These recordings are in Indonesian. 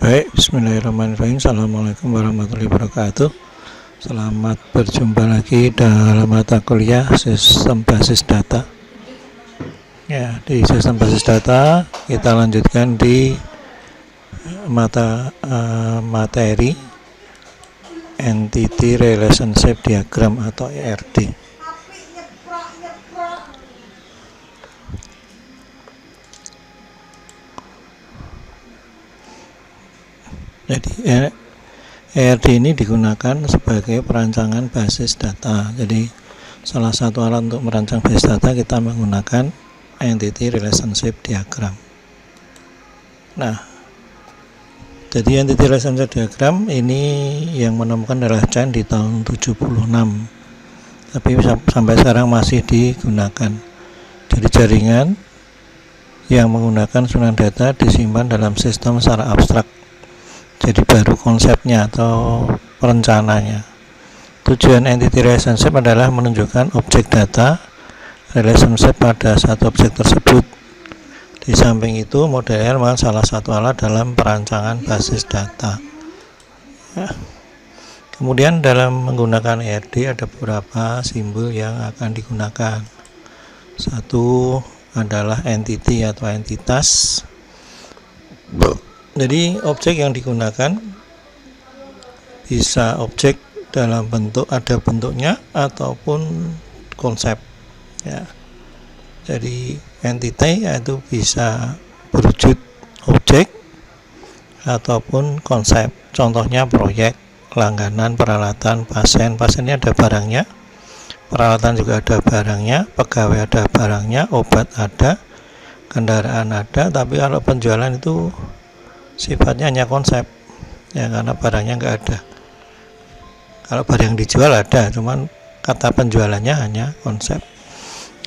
Baik, bismillahirrahmanirrahim. Assalamualaikum warahmatullahi wabarakatuh. Selamat berjumpa lagi dalam mata kuliah sistem basis data. Ya, di sistem basis data kita lanjutkan di materi Entity Relationship Diagram atau ERD. Jadi ERD ini digunakan sebagai perancangan basis data. Jadi salah satu alat untuk merancang basis data kita menggunakan Entity Relationship Diagram. Nah, jadi Entity Relationship Diagram ini yang menemukan adalah Chen di tahun 76. Tapi sampai sekarang masih digunakan. Jadi jaringan yang menggunakan susunan data disimpan dalam sistem secara abstrak. Jadi baru konsepnya atau perencananya. Tujuan Entity Relationship adalah menunjukkan objek data relationship pada satu objek tersebut. Di samping itu, modelnya merupakan salah satu alat dalam perancangan basis data. Ya. Kemudian dalam menggunakan ERD ada beberapa simbol yang akan digunakan. Satu adalah entity atau entitas. Jadi objek yang digunakan bisa objek dalam bentuk ada bentuknya ataupun konsep. Ya. Jadi entity itu bisa berwujud objek ataupun konsep. Contohnya proyek, langganan, peralatan, pasien. Pasiennya ada barangnya, peralatan juga ada barangnya, pegawai ada barangnya, obat ada, kendaraan ada. Tapi kalau penjualan itu sifatnya hanya konsep, ya, karena barangnya nggak ada. Kalau barang yang dijual ada, cuman kata penjualannya hanya konsep.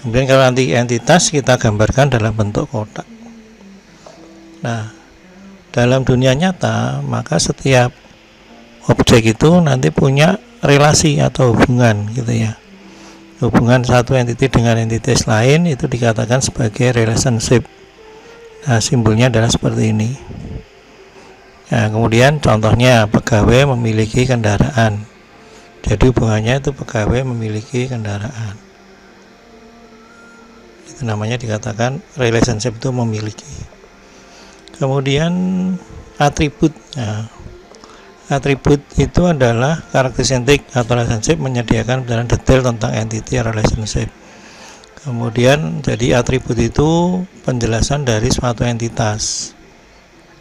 Kemudian kalau nanti entitas kita gambarkan dalam bentuk kotak. Nah, dalam dunia nyata maka setiap objek itu nanti punya relasi atau hubungan gitu ya. Hubungan satu entiti dengan entitas lain itu dikatakan sebagai relationship. Nah, simbolnya adalah seperti ini. Nah, kemudian contohnya pegawai memiliki kendaraan. Jadi hubungannya itu pegawai memiliki kendaraan. Itu namanya dikatakan relationship itu memiliki. Kemudian atribut. Nah, atribut itu adalah karakteristik atau relationship menyediakan penjelasan detail tentang entity relationship. Kemudian jadi atribut itu penjelasan dari suatu entitas.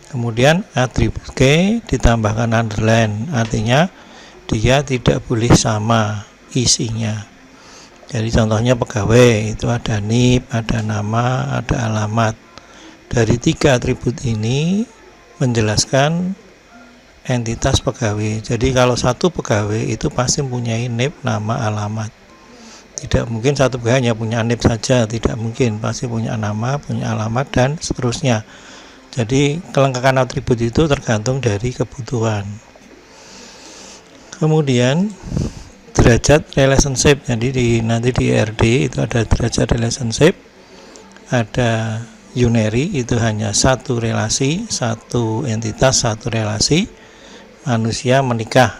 Kemudian atribut K ditambahkan underline, artinya dia tidak boleh sama isinya. Jadi contohnya pegawai itu ada NIP, ada nama, ada alamat. Dari tiga atribut ini menjelaskan entitas pegawai. Jadi kalau satu pegawai itu pasti mempunyai NIP, nama, alamat. Tidak mungkin satu pegawai hanya punya NIP saja, tidak mungkin, pasti punya nama, punya alamat, dan seterusnya. Jadi kelengkapan atribut itu tergantung dari kebutuhan. Kemudian derajat relationship. Jadi nanti di ERD itu ada derajat relationship, ada unary itu hanya satu relasi, satu entitas, satu relasi. Manusia menikah,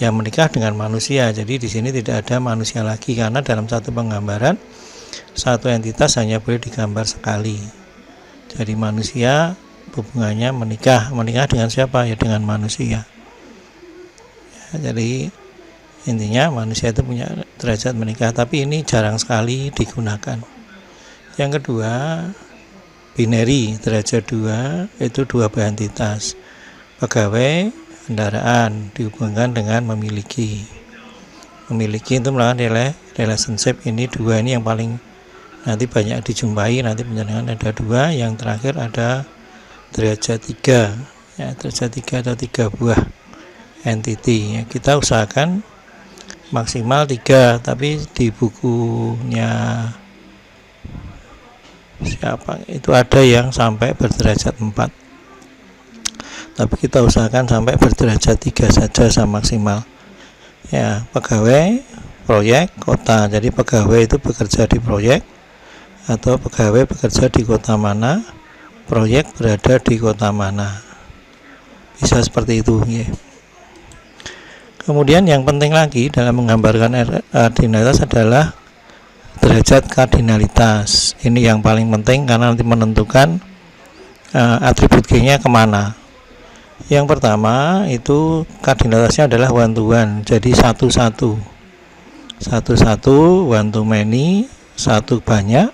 yang menikah dengan manusia. Jadi di sini tidak ada manusia lagi karena dalam satu penggambaran satu entitas hanya boleh digambar sekali. Jadi manusia hubungannya menikah dengan siapa? Ya dengan manusia. Ya, jadi intinya manusia itu punya derajat menikah, tapi ini jarang sekali digunakan. Yang kedua, binary derajat 2 itu dua buah entitas. Pegawai, kendaraan dihubungkan dengan memiliki. Memiliki itu merupakan relationship ini dua ini yang paling nanti banyak dijumpai, nanti penjelasan ada dua. Yang terakhir ada derajat 3 ya, derajat 3 atau 3 buah entity ya. Kita usahakan maksimal 3, tapi di bukunya siapa itu ada yang sampai berderajat 4, tapi kita usahakan sampai berderajat 3 saja maksimal ya. Pegawai, proyek, kota. Jadi pegawai itu bekerja di proyek atau pegawai bekerja di kota mana, proyek berada di kota mana. Bisa seperti itu ya. Kemudian yang penting lagi dalam menggambarkan kardinalitas adalah derajat kardinalitas. Ini yang paling penting karena nanti menentukan atribut G-nya kemana. Yang pertama itu kardinalitasnya adalah one to one, jadi satu-satu, one to many, satu banyak,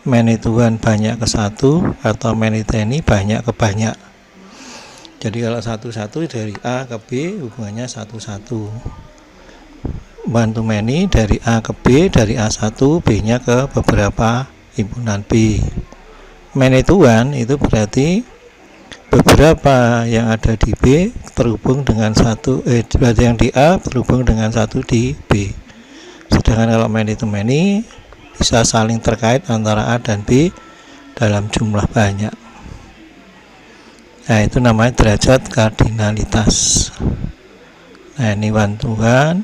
many to one banyak ke satu, atau many to many banyak ke banyak. Jadi kalau satu-satu dari A ke B hubungannya satu-satu, one to many dari A ke B, dari A1 B-nya ke beberapa himpunan B. Many to one itu berarti beberapa yang ada di B terhubung dengan berarti yang di A terhubung dengan satu di B. Sedangkan kalau many to many bisa saling terkait antara A dan B dalam jumlah banyak. Nah, itu namanya derajat kardinalitas. Nah, ini one to one,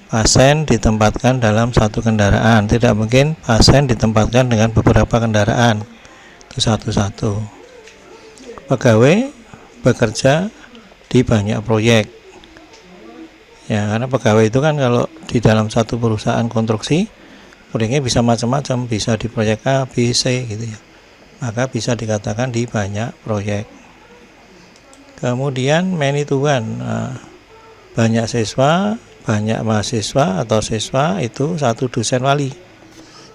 pasien ditempatkan dalam satu kendaraan. Tidak mungkin pasien ditempatkan dengan beberapa kendaraan. Itu satu-satu. Pegawai bekerja di banyak proyek. Ya, karena pegawai itu kan kalau di dalam satu perusahaan konstruksi, proyeknya bisa macam-macam, bisa di proyek A, B, C gitu ya. Maka bisa dikatakan di banyak proyek. Kemudian many to one, banyak siswa, banyak mahasiswa atau siswa itu satu dosen wali.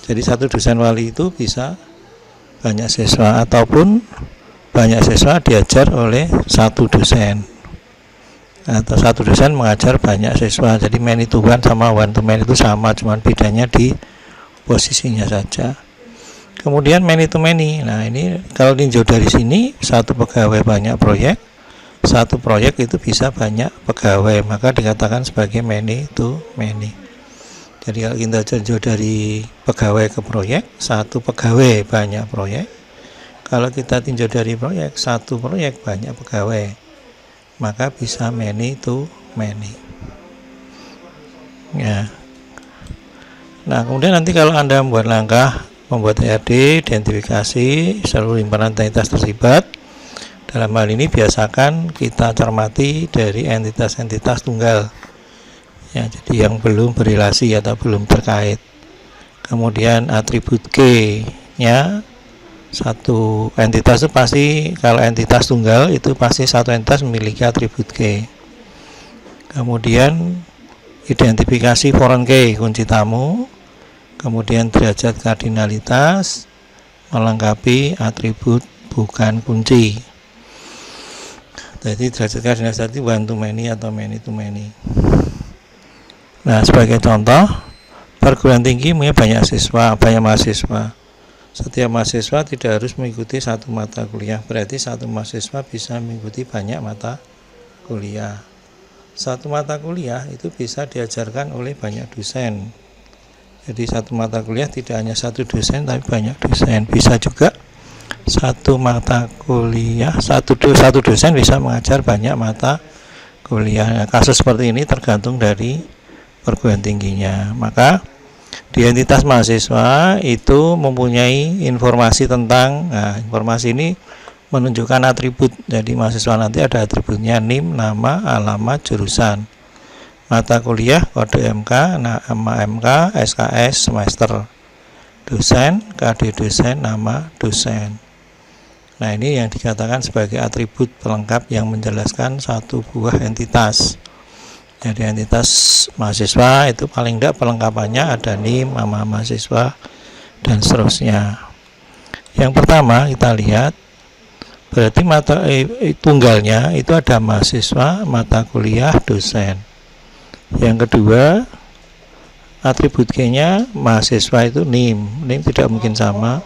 Jadi satu dosen wali itu bisa banyak siswa ataupun banyak siswa diajar oleh satu dosen, atau satu dosen mengajar banyak siswa. Jadi many to one sama one to many itu sama, cuman bedanya di posisinya saja. Kemudian many to many, nah ini kalau tinjau dari sini, satu pegawai banyak proyek, satu proyek itu bisa banyak pegawai, maka dikatakan sebagai many to many. Jadi kalau kita tinjau dari pegawai ke proyek, satu pegawai banyak proyek. Kalau kita tinjau dari proyek, satu proyek banyak pegawai, maka bisa many to many. Ya. Nah, kemudian nanti kalau Anda membuat langkah membuat ERD, identifikasi seluruh himpunan entitas terlibat. Dalam hal ini biasakan kita cermati dari entitas-entitas tunggal. Ya, jadi yang belum berrelasi atau belum terkait. Kemudian atribut G-nya, satu entitas itu pasti, kalau entitas tunggal itu pasti satu entitas memiliki atribut G. Kemudian identifikasi foreign key, kunci tamu. Kemudian derajat kardinalitas melengkapi atribut bukan kunci. Jadi derajat kardinalitas tadi one to many atau many to many. Nah, sebagai contoh, perguruan tinggi punya banyak siswa, banyak mahasiswa. Setiap mahasiswa tidak harus mengikuti satu mata kuliah, berarti satu mahasiswa bisa mengikuti banyak mata kuliah. Satu mata kuliah itu bisa diajarkan oleh banyak dosen. Jadi satu mata kuliah tidak hanya satu dosen tapi banyak dosen. Bisa juga satu mata kuliah, satu dosen bisa mengajar banyak mata kuliah. Nah, kasus seperti ini tergantung dari perguruan tingginya. Maka di entitas mahasiswa itu mempunyai informasi tentang, nah, informasi ini menunjukkan atribut. Jadi mahasiswa nanti ada atributnya NIM, nama, alamat, jurusan. Mata kuliah kode MK, nama MK, SKS, semester. Dosen, KD dosen, nama dosen. Nah, ini yang dikatakan sebagai atribut pelengkap yang menjelaskan satu buah entitas. Jadi entitas mahasiswa itu paling tidak pelengkapannya ada NIM, nama mahasiswa, dan seterusnya. Yang pertama kita lihat, berarti mata tunggalnya itu ada mahasiswa, mata kuliah, dosen. Yang kedua, atribut G-nya mahasiswa itu NIM. NIM tidak mungkin sama.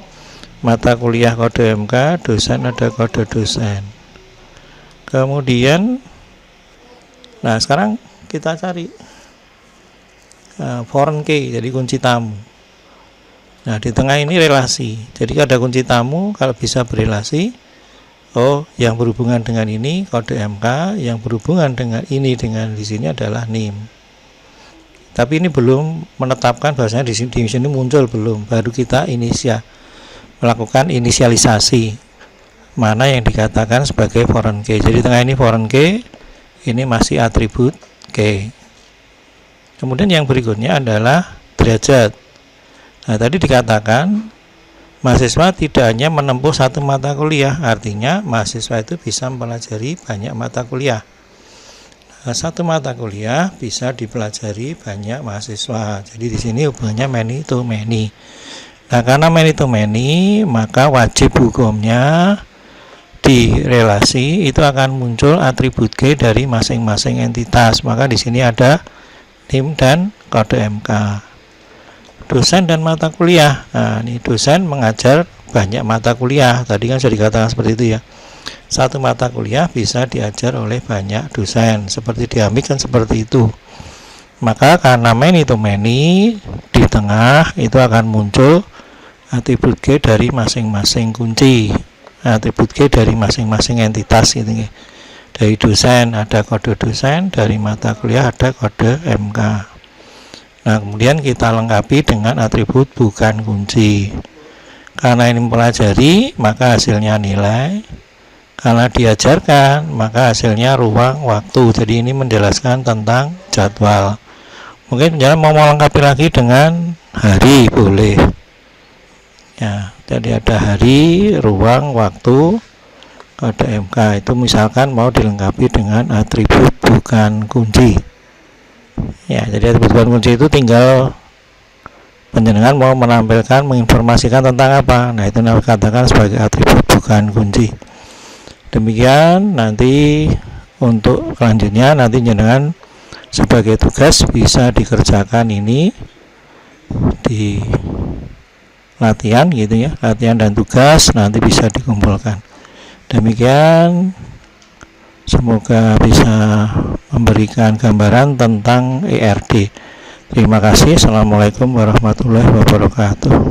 Mata kuliah kode MK, dosen ada kode dosen. Kemudian, nah sekarang kita cari foreign key, jadi kunci tamu. Nah, di tengah ini relasi. Jadi ada kunci tamu, kalau bisa berelasi. Oh, yang berhubungan dengan ini kode MK, yang berhubungan dengan ini dengan di sini adalah NIM. Tapi ini belum menetapkan bahwasanya di sini muncul belum. Baru kita melakukan inisialisasi. mana yang dikatakan sebagai foreign key. Jadi tengah ini foreign key, ini masih atribut key. Kemudian yang berikutnya adalah derajat. Nah, tadi dikatakan mahasiswa tidak hanya menempuh satu mata kuliah, artinya mahasiswa itu bisa mempelajari banyak mata kuliah. Nah, satu mata kuliah bisa dipelajari banyak mahasiswa. Jadi di sini hubungannya many to many. Nah, karena many to many, maka wajib hukumnya di relasi itu akan muncul atribut key dari masing-masing entitas. Maka di sini ada NIM dan kode MK. Dosen dan mata kuliah. Nah, ini dosen mengajar banyak mata kuliah. Tadi kan sudah dikatakan seperti itu ya. Satu mata kuliah bisa diajar oleh banyak dosen. Seperti di AMIK kan seperti itu. Maka karena many to many, di tengah itu akan muncul atribut key dari masing-masing kunci. Atribut key dari masing-masing entitas gitu ya. Dari dosen ada kode dosen, dari mata kuliah ada kode MK. Nah, kemudian kita lengkapi dengan atribut bukan kunci. Karena ini mempelajari, maka hasilnya nilai. Karena diajarkan, maka hasilnya ruang waktu. Jadi ini menjelaskan tentang jadwal. Mungkin penjelasan mau lengkapi lagi dengan hari, boleh. Ya, jadi ada hari, ruang, waktu, kode MK. Itu misalkan mau dilengkapi dengan atribut bukan kunci. Ya, jadi atribut bukan kunci itu tinggal penjenengan mau menampilkan, menginformasikan tentang apa. Nah, itu dikatakan sebagai atribut bukan kunci. Demikian, nanti untuk selanjutnya nanti jenengan sebagai tugas bisa dikerjakan ini di latihan gitu ya, latihan dan tugas nanti bisa dikumpulkan. Demikian, semoga bisa memberikan gambaran tentang ERD. Terima kasih. Assalamualaikum warahmatullahi wabarakatuh.